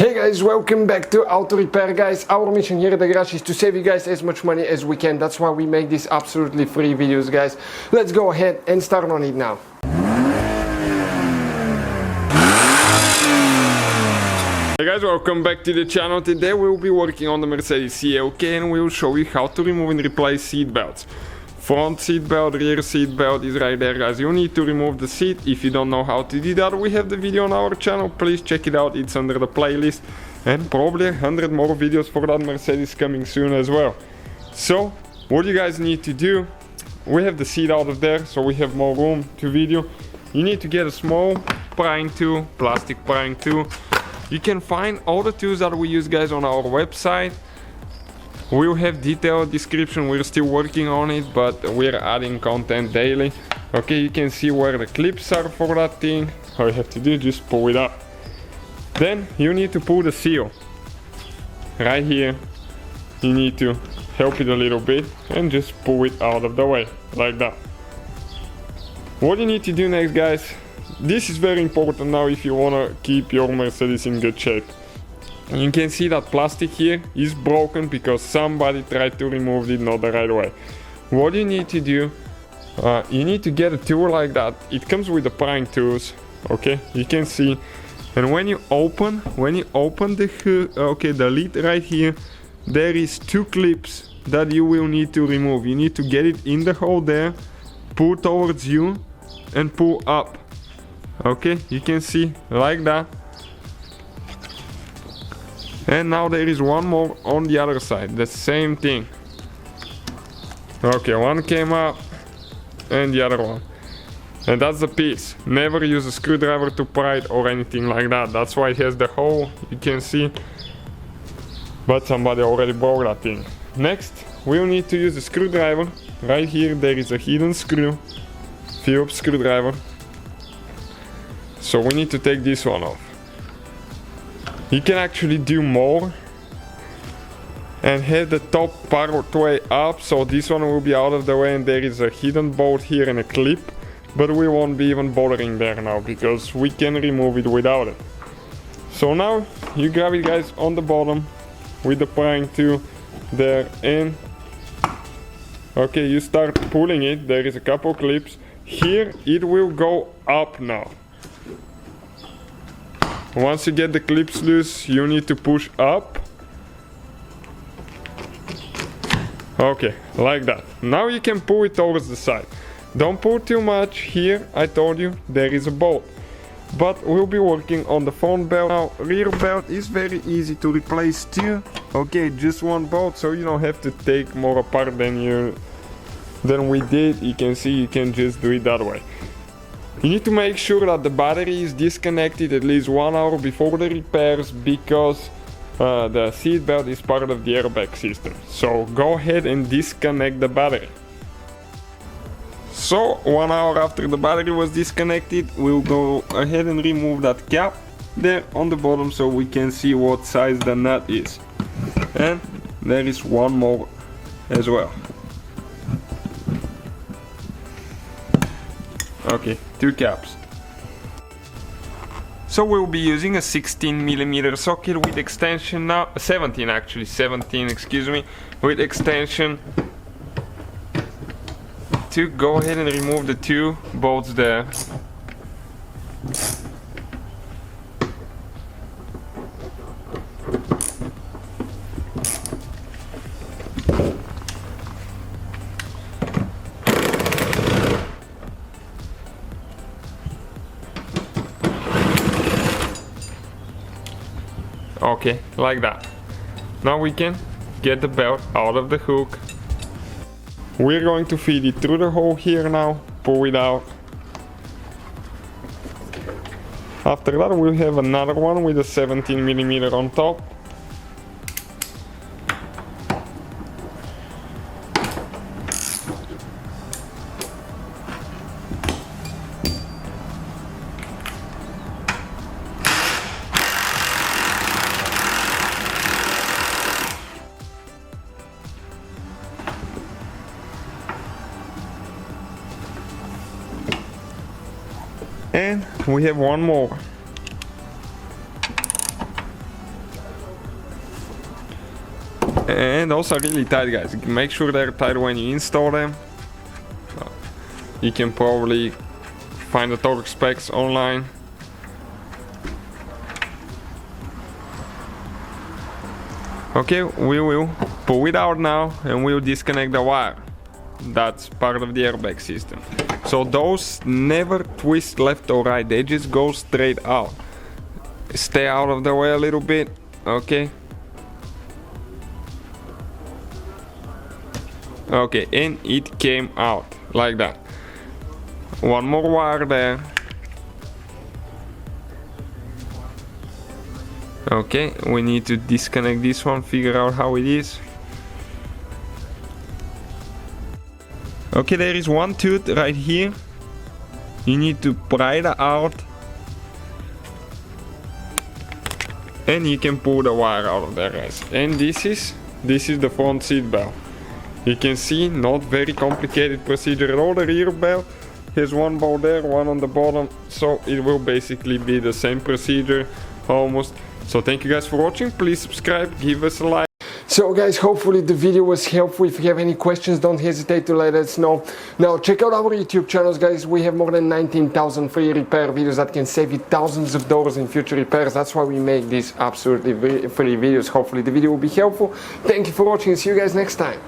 Hey guys, welcome back to Auto Repair guys. Our mission here at the garage is to save you guys as much money as we can. That's why we make these absolutely free videos guys. Let's go ahead and start on it now. Hey guys, welcome back to the channel. Today we'll be working on the Mercedes CLK and we'll show you how to remove and replace seat belts. Front seat belt, rear seat belt is right there guys. You need to remove the seat. If you don't know how to do that, we have the video on our channel. Please check it out, it's under the playlist. And probably 100 more videos for that Mercedes coming soon as well. So, what you guys need to do, we have the seat out of there, so we have more room to video. You need to get a small prying tool, plastic prying tool. You can find all the tools that we use guys on our website. We'll have detailed description, we're still working on it, but we're adding content daily. Okay, you can see where the clips are for that thing. All you have to do is just pull it up. Then you need to pull the seal. Right here, you need to help it a little bit and just pull it out of the way, like that. What you need to do next guys, this is very important now if you want to keep your Mercedes in good shape. You can see that plastic here is broken because somebody tried to remove it not the right way. What you need to do, you need to get a tool like that. It comes with the prying tools, okay? You can see, and when you open the hood, okay, the lid right here, there is two clips that you will need to remove. You need to get it in the hole there, pull towards you, and pull up. Okay, you can see like that. And now there is one more on the other side, the same thing. Okay, one came up and the other one. And that's the piece. Never use a screwdriver to pry it or anything like that. That's why it has the hole, you can see. But somebody already broke that thing. Next, we'll need to use a screwdriver. Right here there is a hidden screw, Phillips screwdriver. So we need to take this one off. You can actually do more and have the top part way up, so this one will be out of the way and there is a hidden bolt here and a clip, but we won't be even bothering there now because we can remove it without it. So now you grab it guys on the bottom with the prying tool there and okay, you start pulling it. There is a couple clips here, it will go up now. Once you get the clips loose, you need to push up. Okay, like that. Now you can pull it towards the side. Don't pull too much. Here, I told you, there is a bolt. But we'll be working on the front belt. Now, rear belt is very easy to replace too. Okay, just one bolt, so you don't have to take more apart than we did. You can see you can just do it that way. You need to make sure that the battery is disconnected at least 1 hour before the repairs because the seat belt is part of the airbag system. So go ahead and disconnect the battery. So 1 hour after the battery was disconnected, we'll go ahead and remove that cap there on the bottom so we can see what size the nut is. And there is one more as well. Okay, two caps. So we'll be using a 16mm socket with extension now, 17 excuse me, with extension to go ahead and remove the two bolts there. Okay, like that. Now we can get the belt out of the hook. We're going to feed it through the hole here now, pull it out. After that we'll have another one with a 17mm on top. And we have one more. And those are really tight, guys. Make sure they're tight when you install them. You can probably find the torque specs online. Okay, we will pull it out now and we'll disconnect the wire. That's part of the airbag system. So those never twist left or right, they just go straight out. Stay out of the way a little bit, okay? Okay, and it came out like that. One more wire there. Okay, we need to disconnect this one, figure out how it is. Okay, there is one tooth right here. You need to pry it out. And you can pull the wire out of there, guys. And this is the front seat belt. You can see, not very complicated procedure at all. The rear belt has one bolt there, one on the bottom. So it will basically be the same procedure, almost. So thank you guys for watching. Please subscribe, give us a like. So guys, hopefully the video was helpful. If you have any questions, don't hesitate to let us know. Now check out our YouTube channels, guys. We have more than 19,000 free repair videos that can save you thousands of dollars in future repairs. That's why we make these absolutely free videos. Hopefully the video will be helpful. Thank you for watching. See you guys next time.